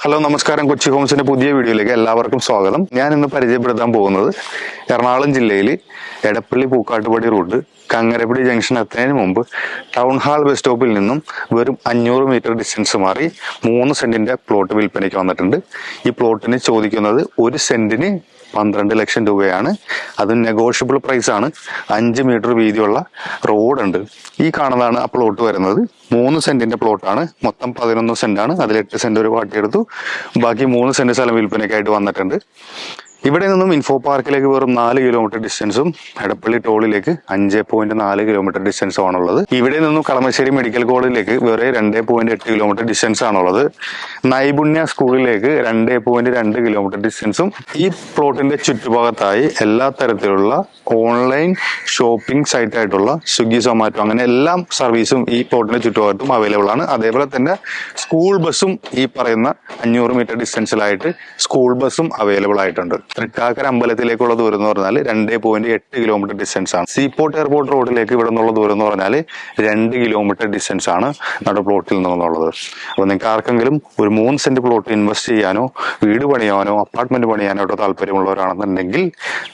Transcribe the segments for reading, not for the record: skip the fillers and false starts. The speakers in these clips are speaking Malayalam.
ഹലോ നമസ്കാരം, കൊച്ചി ഹോംസിന്റെ പുതിയ വീഡിയോയിലേക്ക് എല്ലാവർക്കും സ്വാഗതം. ഞാൻ ഇന്ന് പരിചയപ്പെടുത്താൻ പോകുന്നത് എറണാകുളം ജില്ലയിൽ എടപ്പള്ളി പൂക്കാട്ടുപടി റൂട്ട് കങ്ങരപ്പടി ജംഗ്ഷൻ എത്തുന്നതിന് മുമ്പ് ടൗൺ ഹാൾ ബസ് സ്റ്റോപ്പിൽ നിന്നും വെറും 500 മീറ്റർ ഡിസ്റ്റൻസ് മാറി 3 സെന്റിന്റെ പ്ലോട്ട് വിൽപ്പനയ്ക്ക് വന്നിട്ടുണ്ട്. ഈ പ്ലോട്ടിന് ചോദിക്കുന്നത് 1 സെന്റിന് 12 ലക്ഷം രൂപയാണ്. അത് നെഗോഷ്യബിൾ പ്രൈസ് ആണ്. 5 മീറ്റർ വീതിയുള്ള റോഡുണ്ട്. ഈ കാണുന്നതാണ് ആ പ്ലോട്ട് വരുന്നത്. 3 സെന്റിന്റെ പ്ലോട്ടാണ്. മൊത്തം 11 സെന്റാണ്. അതിൽ 8 സെന്റ് ഒരു പാട്ടിയെടുത്തു. ബാക്കി 3 സെന്റ് സ്ഥലം വിൽപ്പനയ്ക്കായിട്ട് വന്നിട്ടുണ്ട്. ഇവിടെ നിന്നും ഇൻഫോ പാർക്കിലേക്ക് വെറും 4 കിലോമീറ്റർ ഡിസ്റ്റൻസും എടപ്പള്ളി ടോളിലേക്ക് 5.4 കിലോമീറ്റർ ഡിസ്റ്റൻസും ആണുള്ളത്. ഇവിടെ നിന്നും കളമശ്ശേരി മെഡിക്കൽ കോളേജിലേക്ക് വേറെ 2.8 കിലോമീറ്റർ ഡിസ്റ്റൻസ് ആണുള്ളത്. നൈപുണ്യ സ്കൂളിലേക്ക് 2.2 കിലോമീറ്റർ ഡിസ്റ്റൻസും. ഈ പ്ലോട്ടിന്റെ ചുറ്റുഭാഗത്തായി എല്ലാ തരത്തിലുള്ള ഓൺലൈൻ ഷോപ്പിംഗ് സൈറ്റ് ആയിട്ടുള്ള സ്വിഗ്ഗി, സൊമാറ്റോ അങ്ങനെ എല്ലാ സർവീസും ഈ പ്ലോട്ടിന്റെ ചുറ്റുഭാഗത്തും അവൈലബിൾ ആണ്. അതേപോലെ തന്നെ സ്കൂൾ ബസ്സും ഈ പറയുന്ന 500 മീറ്റർ ഡിസ്റ്റൻസിലായിട്ട് സ്കൂൾ ബസ്സും അവൈലബിൾ ആയിട്ടുണ്ട്. തൃക്കാക്കര അമ്പലത്തിലേക്കുള്ള ദൂരം എന്ന് പറഞ്ഞാൽ 2.8 കിലോമീറ്റർ ഡിസ്റ്റൻസ് ആണ്. സീപോർട്ട് എയർപോർട്ട് റോഡിലേക്ക് ഇവിടെ നിന്നുള്ള ദൂരം എന്ന് പറഞ്ഞാൽ 2 കിലോമീറ്റർ ഡിസ്റ്റൻസ് ആണ് നമ്മുടെ പ്ലോട്ടിൽ നിന്നുള്ളത്. അപ്പൊ നിങ്ങൾക്ക് ആർക്കെങ്കിലും ഒരു 3 സെന്റ് പ്ലോട്ട് ഇൻവെസ്റ്റ് ചെയ്യാനോ വീട് പണിയാനോ അപ്പാർട്ട്മെന്റ് പണിയാനോ താല്പര്യമുള്ളവരാണെന്നുണ്ടെങ്കിൽ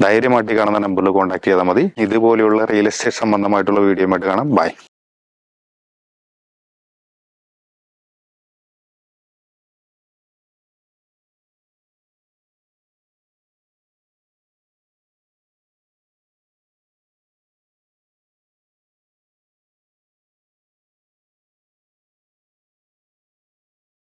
ധൈര്യമായിട്ട് കാണുന്ന നമ്പറിൽ കോൺടാക്ട് ചെയ്താൽ മതി. ഇതുപോലെയുള്ള റിയൽ എസ്റ്റേറ്റ് സംബന്ധമായിട്ടുള്ള വീഡിയോ ആയിട്ട് കാണാം. ബൈ.